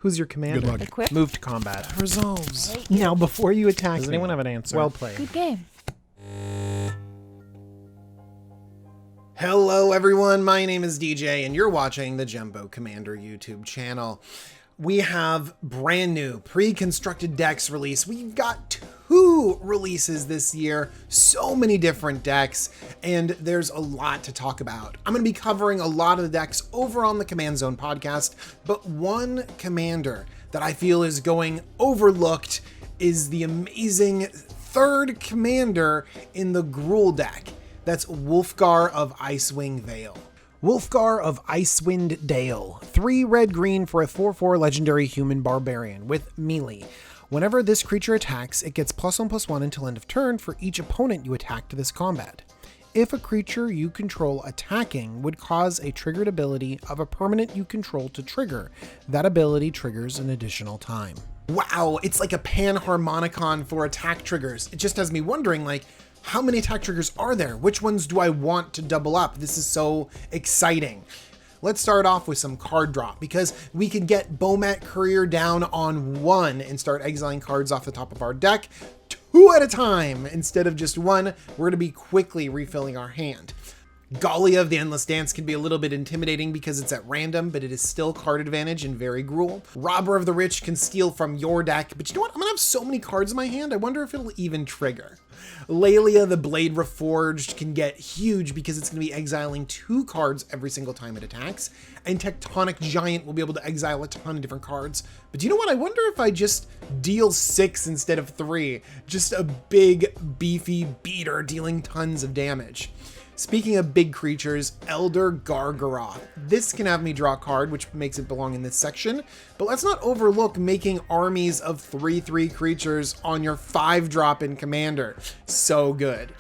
Who's your commander? Good luck. Equip. Move to combat. Resolves. Right. Now, before you attack Does me, anyone have an answer? well played. Good game. Hello everyone, my name is DJ and you're watching the Jumbo Commander YouTube channel. We have brand new pre-constructed decks released. We've got 2 releases this year, so many different decks, and there's a lot to talk about. I'm going to be covering a lot of the decks over on the Command Zone podcast, but one commander that I feel is going overlooked is the amazing 3rd commander in the Gruul deck. That's Wolfgar of Icewingvale. Wulfgar of Icewind Dale. 3 red-green for a 4/4 legendary human barbarian with melee. Whenever this creature attacks, it gets +1/+1 until end of turn for each opponent you attack to this combat. If a creature you control attacking would cause a triggered ability of a permanent you control to trigger, that ability triggers an additional time. Wow, it's like a pan-harmonicon for attack triggers. It just has me wondering, like, how many attack triggers are there? Which ones do I want to double up? This is so exciting. Let's start off with some card drop because we can get Bomat Courier down on 1 and start exiling cards off the top of our deck 2 at a time instead of just 1. We're going to be quickly refilling our hand. Gallia of the Endless Dance can be a little bit intimidating because it's at random, but it is still card advantage and very Gruul. Robber of the Rich can steal from your deck, but you know what? I'm gonna have so many cards in my hand, I wonder if it'll even trigger. Lelia the Blade Reforged can get huge because it's gonna be exiling 2 cards every single time it attacks, and Tectonic Giant will be able to exile a ton of different cards. But you know what? I wonder if I just deal 6 instead of 3. Just a big, beefy beater dealing tons of damage. Speaking of big creatures, Elder Gargara. This can have me draw a card, which makes it belong in this section, but let's not overlook making armies of 3/3 creatures on your 5-drop in Commander. So good.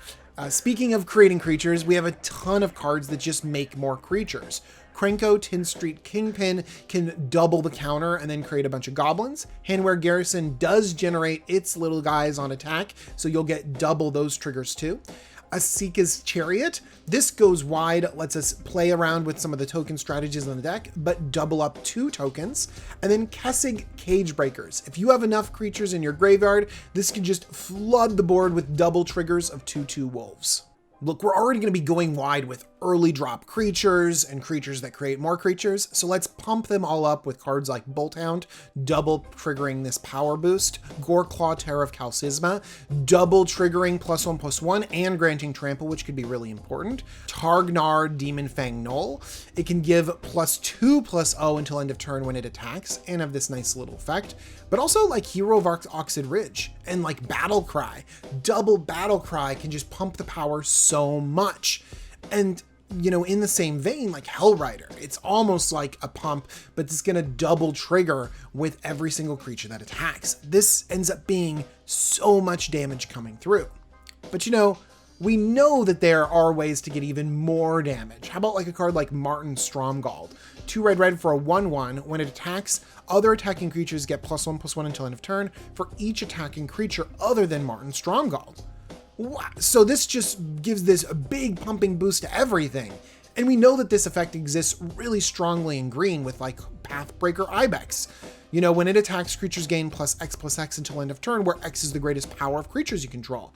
Speaking of creating creatures, we have a ton of cards that just make more creatures. Krenko 10th Street Kingpin can double the counter and then create a bunch of goblins. Handware Garrison does generate its little guys on attack, so you'll get double those triggers too. Asika's Chariot. This goes wide, lets us play around with some of the token strategies on the deck, but double up 2 tokens. And then Kessig Cage Breakers. If you have enough creatures in your graveyard, this can just flood the board with double triggers of 2/2 wolves. Look, we're already going to be going wide with early drop creatures and creatures that create more creatures, so let's pump them all up with cards like Bolthound, double triggering this power boost, Goreclaw Terror of Kalsisma, double triggering +1/+1 and granting trample, which could be really important. Targnar Demon Fang Null. It can give +2/+0 until end of turn when it attacks and have this nice little effect. But also like Hero of Oxid Ridge and like Battle Cry. Double Battle Cry can just pump the power so much. And you know, in the same vein, like Hellrider, it's almost like a pump, but it's gonna double trigger with every single creature that attacks. This ends up being so much damage coming through. But you know, we know that there are ways to get even more damage. How about like a card like Martin Stromgald? 2 red for a 1/1. When it attacks, other attacking creatures get +1/+1 until end of turn for each attacking creature other than Martin Stromgald. Wow. So this just gives this a big pumping boost to everything. And we know that this effect exists really strongly in green with like Pathbreaker Ibex. You know, when it attacks, creatures gain +X/+X until end of turn, where X is the greatest power of creatures you control.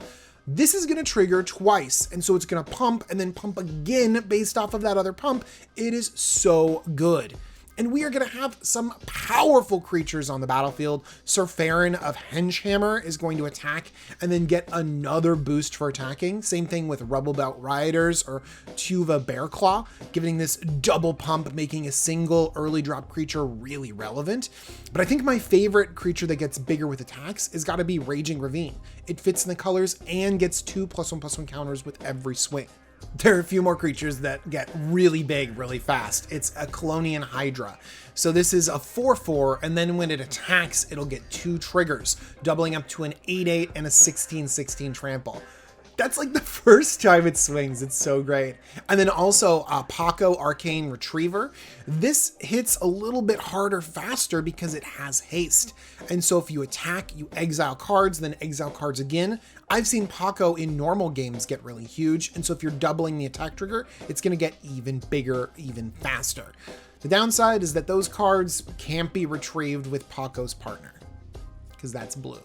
This is going to trigger twice, and so it's going to pump and then pump again based off of that other pump. It is so good. And we are going to have some powerful creatures on the battlefield. Sir Farron of Henchhammer is going to attack and then get another boost for attacking. Same thing with Rubble Belt Rioters or Tuva Bearclaw, giving this double pump, making a single early drop creature really relevant. But I think my favorite creature that gets bigger with attacks is got to be Raging Ravine. It fits in the colors and gets 2 +1/+1 counters with every swing. There are a few more creatures that get really big really fast. It's a Colonian Hydra. So this is a 4/4, and then when it attacks, it'll get 2 triggers, doubling up to an 8/8 and a 16/16 trample. That's like the first time it swings. It's so great. And then also Paco Arcane Retriever. This hits a little bit harder faster because it has haste. And so if you attack, you exile cards, then exile cards again. I've seen Paco in normal games get really huge. And so if you're doubling the attack trigger, it's going to get even bigger, even faster. The downside is that those cards can't be retrieved with Paco's partner, because that's blue.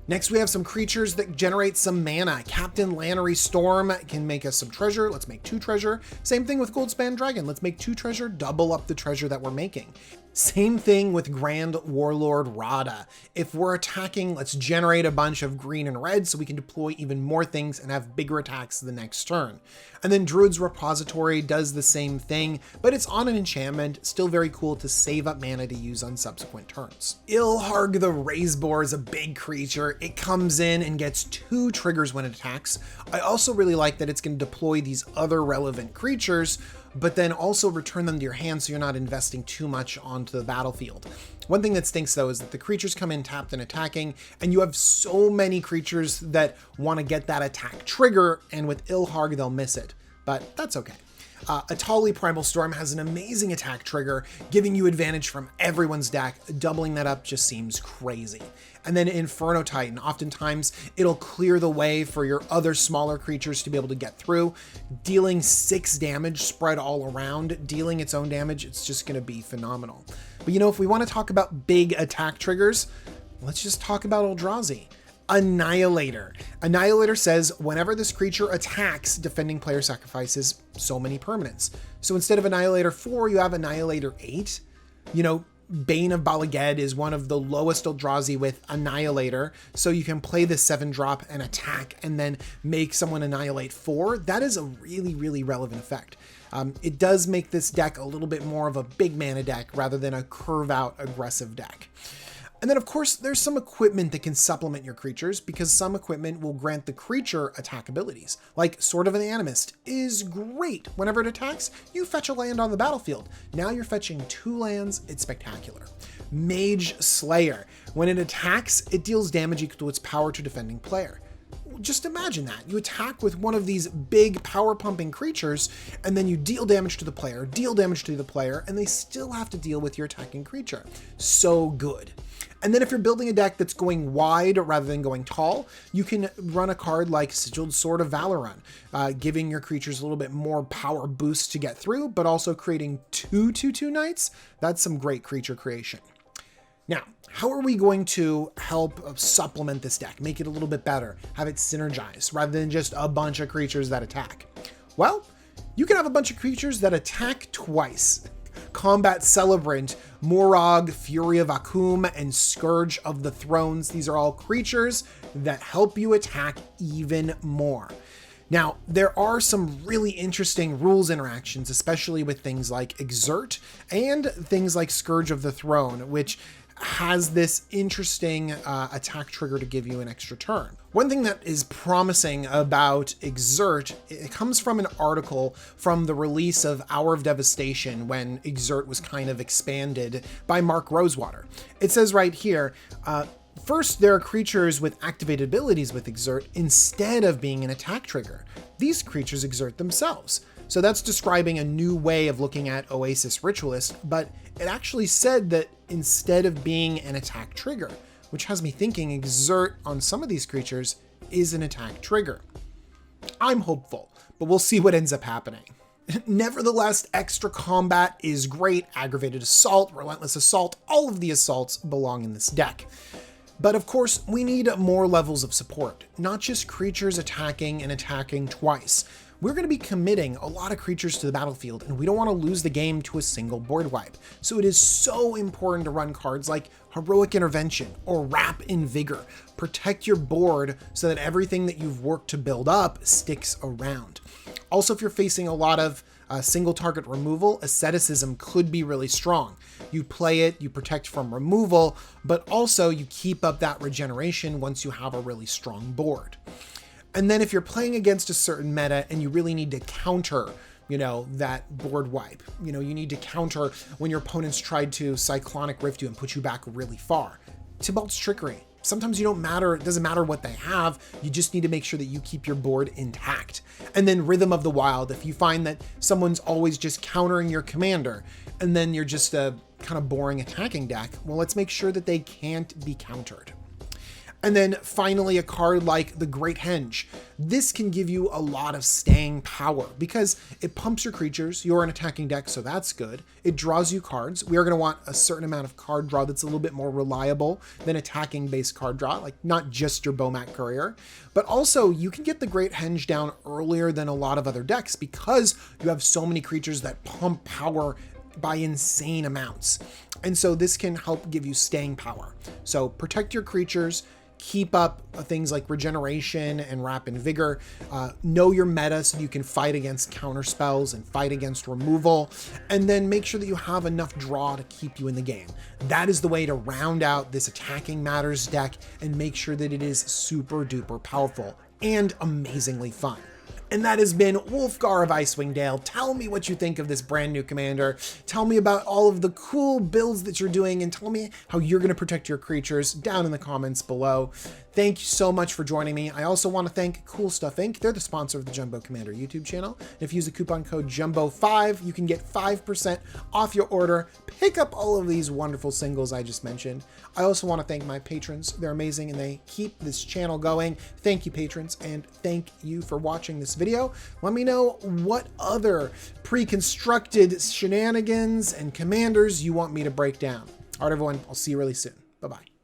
Next, we have some creatures that generate some mana. Captain Lannery Storm can make us some treasure. Let's make 2 treasure. Same thing with Goldspan Dragon. Let's make 2 treasure, double up the treasure that we're making. Same thing with Grand Warlord Rada. If we're attacking, let's generate a bunch of green and red so we can deploy even more things and have bigger attacks the next turn. And then Druid's Repository does the same thing, but it's on an enchantment, still very cool to save up mana to use on subsequent turns. Ilharg the Razeboar is a big creature. It comes in and gets 2 triggers when it attacks. I also really like that it's going to deploy these other relevant creatures, but then also return them to your hand so you're not investing too much onto the battlefield. One thing that stinks though is that the creatures come in tapped and attacking, and you have so many creatures that want to get that attack trigger, and with Ilharg they'll miss it, but that's okay. Atali Primal Storm has an amazing attack trigger, giving you advantage from everyone's deck. Doubling that up just seems crazy. And then Inferno Titan, oftentimes it'll clear the way for your other smaller creatures to be able to get through. Dealing 6 damage spread all around, dealing its own damage, it's just going to be phenomenal. But you know, if we want to talk about big attack triggers, let's just talk about Eldrazi. Annihilator. Annihilator says whenever this creature attacks, defending player sacrifices so many permanents. So instead of Annihilator 4, you have Annihilator 8. You know, Bane of Balaged is one of the lowest Eldrazi with Annihilator, so you can play this 7-drop and attack and then make someone annihilate 4. That is a really, really relevant effect. It does make this deck a little bit more of a big mana deck rather than a curve out aggressive deck. And then of course there's some equipment that can supplement your creatures, because some equipment will grant the creature attack abilities. Like Sword of the Animist is great. Whenever it attacks, you fetch a land on the battlefield. Now you're fetching 2 lands, it's spectacular. Mage Slayer. When it attacks, it deals damage equal to its power to defending player. Just imagine that. You attack with one of these big power pumping creatures, and then you deal damage to the player, and they still have to deal with your attacking creature. So good. And then if you're building a deck that's going wide rather than going tall, you can run a card like Sigiled Sword of Valoran, giving your creatures a little bit more power boost to get through, but also creating 2 2/2 knights. That's some great creature creation. Now, how are we going to help supplement this deck, make it a little bit better, have it synergize rather than just a bunch of creatures that attack? Well, you can have a bunch of creatures that attack twice. Combat Celebrant, Morag, Fury of Akum, and Scourge of the Thrones. These are all creatures that help you attack even more. Now, there are some really interesting rules interactions, especially with things like Exert and things like Scourge of the Throne, which has this interesting attack trigger to give you an extra turn. One thing that is promising about Exert, it comes from an article from the release of Hour of Devastation when Exert was kind of expanded by Mark Rosewater. It says right here, first, there are creatures with activated abilities with Exert instead of being an attack trigger. These creatures exert themselves. So that's describing a new way of looking at Oasis Ritualist, but it actually said that instead of being an attack trigger, which has me thinking Exert on some of these creatures is an attack trigger. I'm hopeful, but we'll see what ends up happening. Nevertheless, extra combat is great. Aggravated Assault, Relentless Assault, all of the assaults belong in this deck. But of course, we need more levels of support, not just creatures attacking and attacking twice. We're going to be committing a lot of creatures to the battlefield, and we don't want to lose the game to a single board wipe. So it is so important to run cards like Heroic Intervention or Wrap in Vigor. Protect your board so that everything that you've worked to build up sticks around. Also, if you're facing a lot of single target removal, Asceticism could be really strong. You play it, you protect from removal, but also you keep up that regeneration once you have a really strong board. And then if you're playing against a certain meta and you really need to counter, that board wipe, you need to counter when your opponents tried to Cyclonic Rift you and put you back really far. Tybalt's Trickery. Sometimes it doesn't matter what they have, you just need to make sure that you keep your board intact. And then Rhythm of the Wild, if you find that someone's always just countering your commander, and then you're just a kind of boring attacking deck, well, let's make sure that they can't be countered. And then finally, a card like the Great Henge. This can give you a lot of staying power because it pumps your creatures. You're an attacking deck, so that's good. It draws you cards. We are going to want a certain amount of card draw that's a little bit more reliable than attacking based card draw, like not just your Bomat Courier. But also, you can get the Great Henge down earlier than a lot of other decks because you have so many creatures that pump power by insane amounts. And so this can help give you staying power. So protect your creatures, keep up things like regeneration and Wrap and Vigor. Know your meta so you can fight against counter spells and fight against removal, and then make sure that you have enough draw to keep you in the game. That is the way to round out this Attacking Matters deck and make sure that it is super duper powerful and amazingly fun. And that has been Wulfgar of Icewind Dale. Tell me what you think of this brand new commander. Tell me about all of the cool builds that you're doing, and tell me how you're going to protect your creatures down in the comments below. Thank you so much for joining me. I also want to thank Cool Stuff Inc. They're the sponsor of the Jumbo Commander YouTube channel. And if you use the coupon code JUMBO5, you can get 5% off your order. Pick up all of these wonderful singles I just mentioned. I also want to thank my patrons. They're amazing and they keep this channel going. Thank you, patrons, and thank you for watching this video. Let me know what other pre-constructed shenanigans and commanders you want me to break down. All right, everyone, I'll see you really soon. Bye-bye.